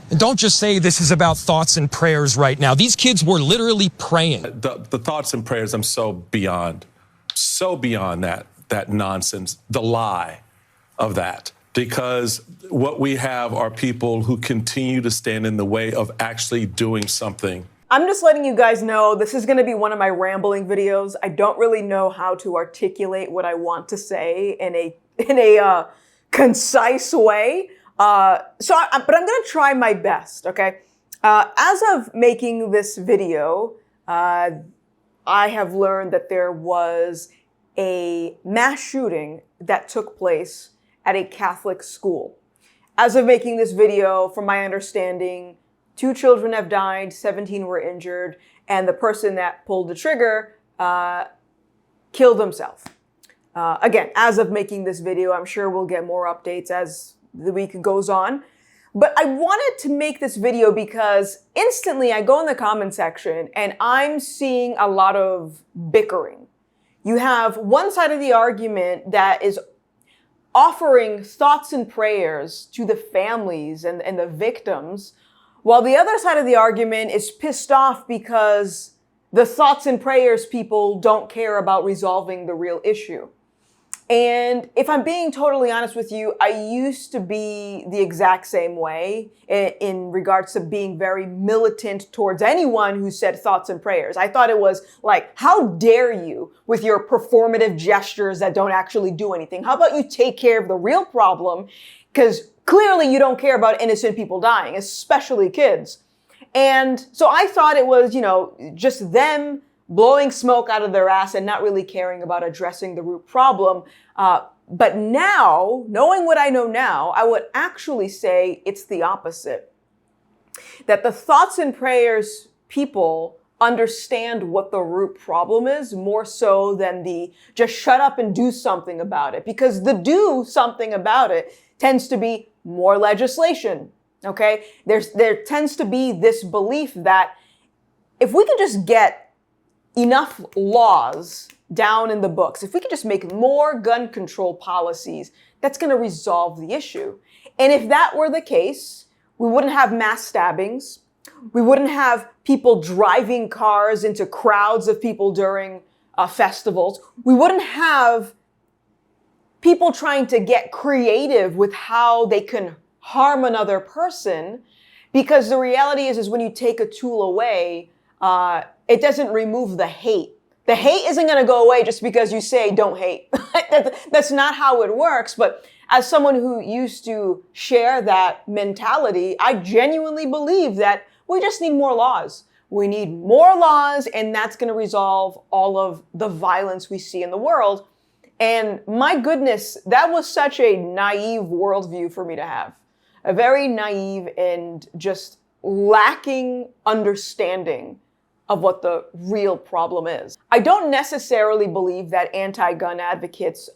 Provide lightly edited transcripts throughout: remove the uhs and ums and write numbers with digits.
And don't just say this is about thoughts and prayers right now. These kids were literally praying. The thoughts and prayers, I'm so beyond that nonsense, the lie of that. Because what we have are people who continue to stand in the way of actually doing something. I'm just letting you guys know this is going to be one of my rambling videos. I don't really know how to articulate what I want to say in a concise way. But I'm going to try my best, okay? As of making this video, I have learned that there was a mass shooting that took place at a Catholic school. As of making this video, from my understanding, 2 children have died, 17 were injured, and the person that pulled the trigger killed himself. Again, as of making this video, I'm sure we'll get more updates as the week goes on. But I wanted to make this video because instantly I go in the comment section and I'm seeing a lot of bickering. You have one side of the argument that is offering thoughts and prayers to the families and the victims, while the other side of the argument is pissed off because the thoughts and prayers people don't care about resolving the real issue. And if I'm being totally honest with you, I used to be the exact same way in regards to being very militant towards anyone who said thoughts and prayers. I thought it was like, how dare you with your performative gestures that don't actually do anything? How about you take care of the real problem? Because clearly you don't care about innocent people dying, especially kids. And so I thought it was, just them blowing smoke out of their ass and not really caring about addressing the root problem. But now, knowing what I know now, I would actually say it's the opposite. That the thoughts and prayers people understand what the root problem is more so than the just shut up and do something about it. Because the do something about it tends to be more legislation, okay? There tends to be this belief that if we can just get enough laws down in the books, if we could just make more gun control policies, that's going to resolve the issue. And if that were the case, we wouldn't have mass stabbings. We wouldn't have people driving cars into crowds of people during festivals. We wouldn't have people trying to get creative with how they can harm another person, because the reality is when you take a tool away, it doesn't remove the hate. The hate isn't going to go away just because you say don't hate. That's not how it works. But as someone who used to share that mentality, I genuinely believe that we just need more laws. We need more laws, and that's going to resolve all of the violence we see in the world. And my goodness, that was such a naive worldview for me to have. A very naive and just lacking understanding of what the real problem is. I don't necessarily believe that anti-gun advocates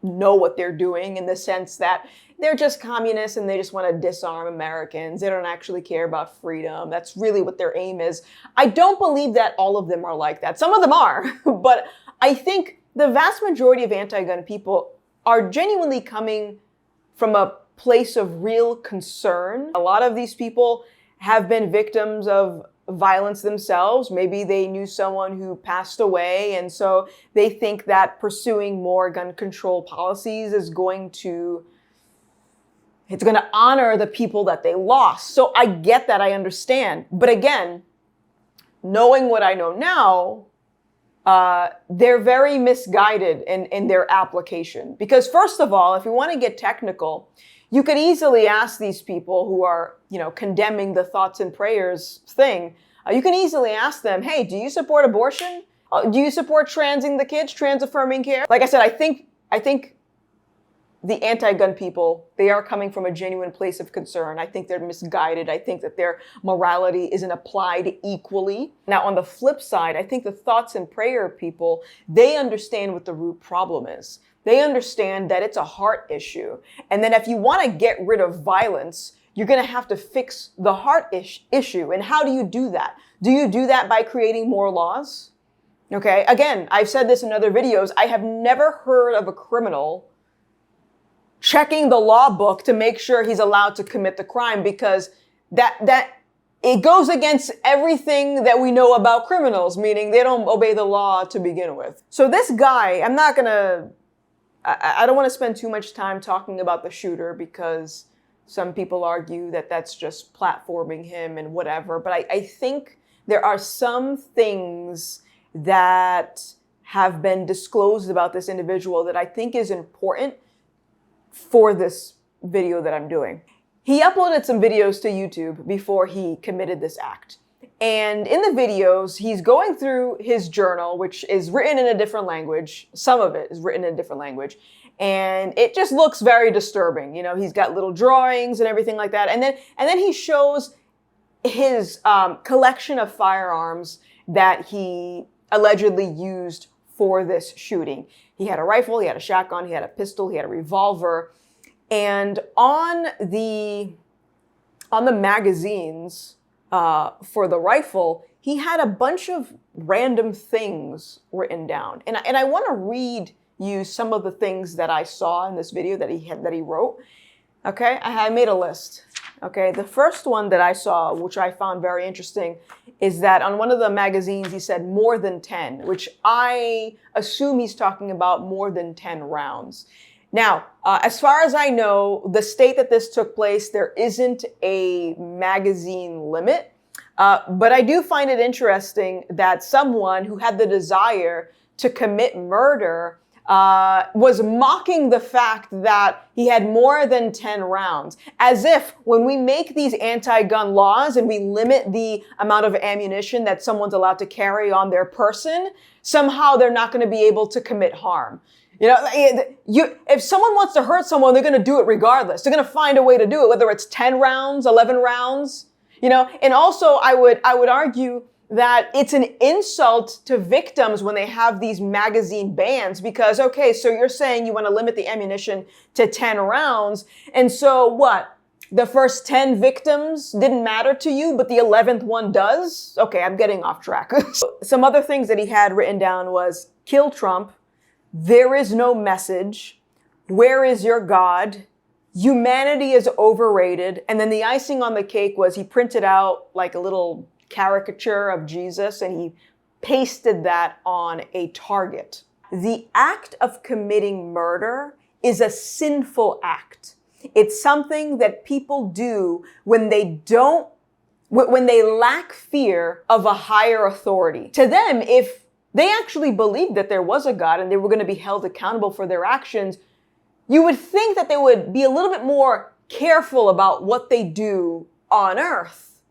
know what they're doing, in the sense that they're just communists and they just want to disarm Americans. They don't actually care about freedom. That's really what their aim is. I don't believe that all of them are like that. Some of them are, but I think the vast majority of anti-gun people are genuinely coming from a place of real concern. A lot of these people have been victims of violence themselves. Maybe they knew someone who passed away, and so they think that pursuing more gun control policies is going to honor the people that they lost. So I get that, I understand. But again, knowing what I know now, they're very misguided in their application. Because first of all, if you want to get technical, you could easily ask these people who are, condemning the thoughts and prayers thing. You can easily ask them, hey, do you support abortion? Do you support transing the kids, trans-affirming care? Like I said, I think the anti-gun people, they are coming from a genuine place of concern. I think they're misguided. I think that their morality isn't applied equally. Now, on the flip side, I think the thoughts and prayer people, they understand what the root problem is. They understand that it's a heart issue. And then if you want to get rid of violence, you're going to have to fix the heart issue. And how do you do that? Do you do that by creating more laws? Okay, again, I've said this in other videos. I have never heard of a criminal checking the law book to make sure he's allowed to commit the crime, because that it goes against everything that we know about criminals, meaning they don't obey the law to begin with. So this guy, I don't want to spend too much time talking about the shooter because some people argue that that's just platforming him and whatever. But I think there are some things that have been disclosed about this individual that I think is important for this video that I'm doing. He uploaded some videos to YouTube before he committed this act. And in the videos, he's going through his journal, which is written in a different language. Some of it is written in a different language. And it just looks very disturbing. You know, he's got little drawings and everything like that. And then he shows his collection of firearms that he allegedly used for this shooting. He had a rifle, he had a shotgun, he had a pistol, he had a revolver. And on the magazines for the rifle, he had a bunch of random things written down. And I want to read you some of the things that I saw in this video that he wrote. Okay, I made a list. Okay, the first one that I saw, which I found very interesting, is that on one of the magazines he said more than 10, which I assume he's talking about more than 10 rounds. Now, as far as I know, the state that this took place, there isn't a magazine limit. But I do find it interesting that someone who had the desire to commit murder was mocking the fact that he had more than 10 rounds. As if when we make these anti-gun laws and we limit the amount of ammunition that someone's allowed to carry on their person, somehow they're not going to be able to commit harm. You know, if someone wants to hurt someone, they're going to do it regardless. They're going to find a way to do it, whether it's 10 rounds, 11 rounds, you know. And also, I would argue that it's an insult to victims when they have these magazine bans because, okay, so you're saying you want to limit the ammunition to 10 rounds. And so what? The first 10 victims didn't matter to you, but the 11th one does? Okay, I'm getting off track. Some other things that he had written down was kill Trump. There is no message. Where is your God? Humanity is overrated. And then the icing on the cake was he printed out like a little caricature of Jesus and he pasted that on a target. The act of committing murder is a sinful act. It's something that people do when they lack fear of a higher authority. To them, if they actually believed that there was a God and they were going to be held accountable for their actions, you would think that they would be a little bit more careful about what they do on earth.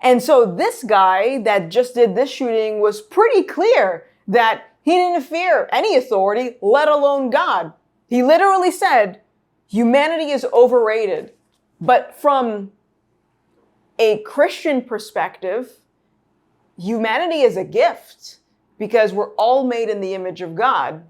And so this guy that just did this shooting was pretty clear that he didn't fear any authority, let alone God. He literally said, humanity is overrated. But from a Christian perspective, humanity is a gift. Because we're all made in the image of God.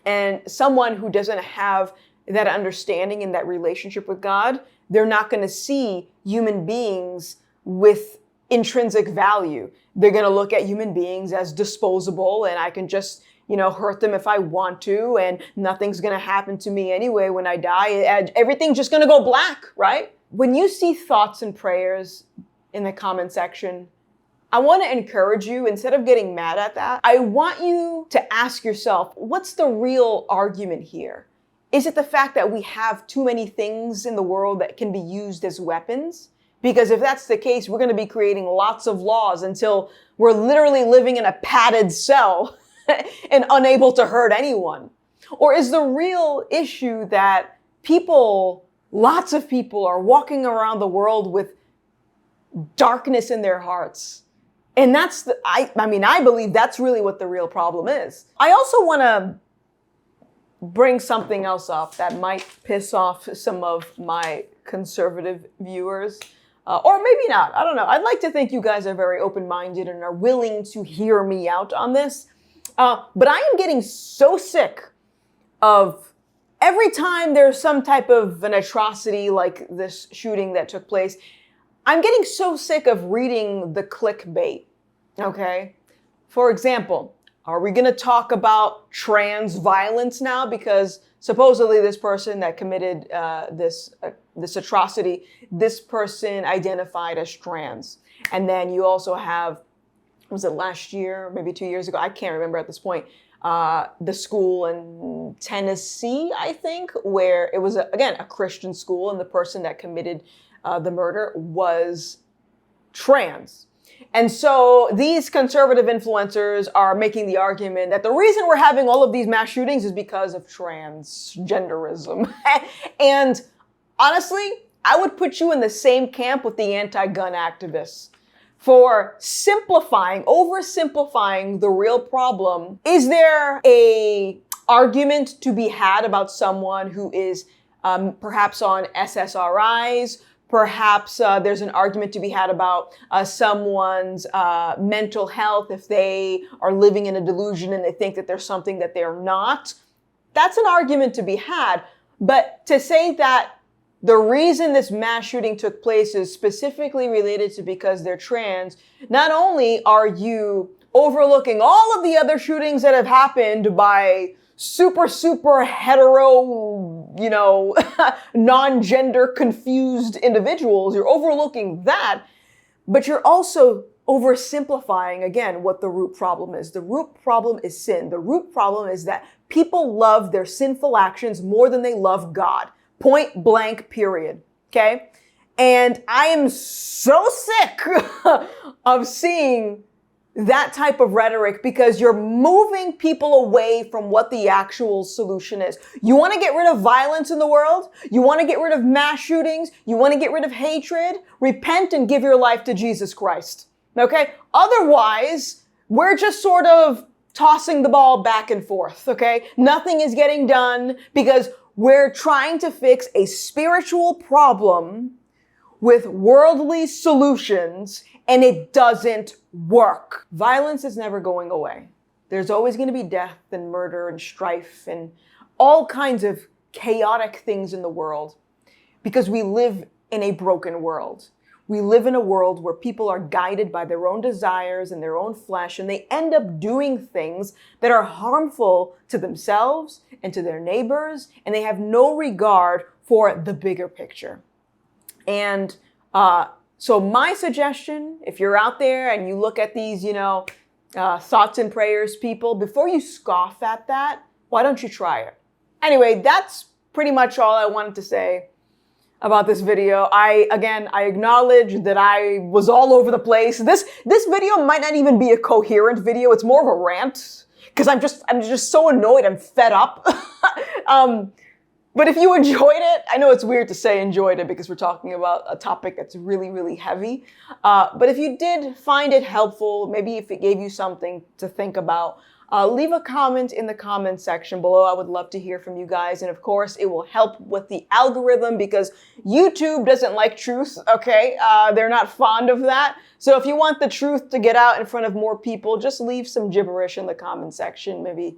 And someone who doesn't have that understanding and that relationship with God, they're not going to see human beings with intrinsic value. They're going to look at human beings as disposable and I can just, hurt them if I want to and nothing's going to happen to me anyway when I die. Everything's just going to go black, right? When you see thoughts and prayers in the comment section, I want to encourage you, instead of getting mad at that, I want you to ask yourself, what's the real argument here? Is it the fact that we have too many things in the world that can be used as weapons? Because if that's the case, we're going to be creating lots of laws until we're literally living in a padded cell and unable to hurt anyone. Or is the real issue that lots of people are walking around the world with darkness in their hearts? And I believe that's really what the real problem is. I also want to bring something else up that might piss off some of my conservative viewers. Or maybe not. I don't know. I'd like to think you guys are very open-minded and are willing to hear me out on this. But I am getting so sick of every time there's some type of an atrocity like this shooting that took place, I'm getting so sick of reading the clickbait, okay? For example, Are we going to talk about trans violence now? Because supposedly this person that committed this atrocity, this person identified as trans. And then you also have, was it last year, maybe 2 years ago? I can't remember at this point. The school in Tennessee, I think, where it was, again, a Christian school, and the person that committed the murder was trans. And so these conservative influencers are making the argument that the reason we're having all of these mass shootings is because of transgenderism. And honestly, I would put you in the same camp with the anti-gun activists for simplifying, oversimplifying the real problem. Is there a argument to be had about someone who is perhaps on SSRIs? Perhaps there's an argument to be had about someone's mental health if they are living in a delusion and they think that there's something that they're not. That's an argument to be had. But to say that the reason this mass shooting took place is specifically related to because they're trans, not only are you overlooking all of the other shootings that have happened by super hetero, non-gender confused individuals, you're overlooking that, but you're also oversimplifying, again, what the root problem is. The root problem is sin. The root problem is that people love their sinful actions more than they love God. Point blank, period. Okay? And I am so sick of seeing that type of rhetoric because you're moving people away from what the actual solution is. You want to get rid of violence in the world? You want to get rid of mass shootings? You want to get rid of hatred? Repent and give your life to Jesus Christ. Okay? Otherwise, we're just sort of tossing the ball back and forth. Okay? Nothing is getting done because we're trying to fix a spiritual problem with worldly solutions, and it doesn't work. Violence is never going away. There's always going to be death and murder and strife and all kinds of chaotic things in the world because we live in a broken world. We live in a world where people are guided by their own desires and their own flesh, and they end up doing things that are harmful to themselves and to their neighbors, and they have no regard for the bigger picture. And so my suggestion, if you're out there and you look at these, thoughts and prayers people, before you scoff at that, why don't you try it? Anyway, that's pretty much all I wanted to say about this video. I acknowledge that I was all over the place. This video might not even be a coherent video. It's more of a rant because I'm just so annoyed. I'm fed up. But if you enjoyed it, I know it's weird to say enjoyed it because we're talking about a topic that's really, really heavy. But if you did find it helpful, maybe if it gave you something to think about, leave a comment in the comment section below. I would love to hear from you guys. And of course, it will help with the algorithm because YouTube doesn't like truth, okay? They're not fond of that. So if you want the truth to get out in front of more people, just leave some gibberish in the comment section. Maybe,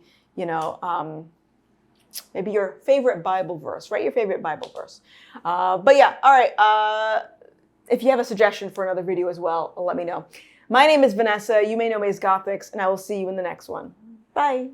maybe your favorite Bible verse, write your favorite Bible verse. But yeah, all right. If you have a suggestion for another video as well, let me know. My name is Vanessa. You may know me as Gothix, and I will see you in the next one. Bye.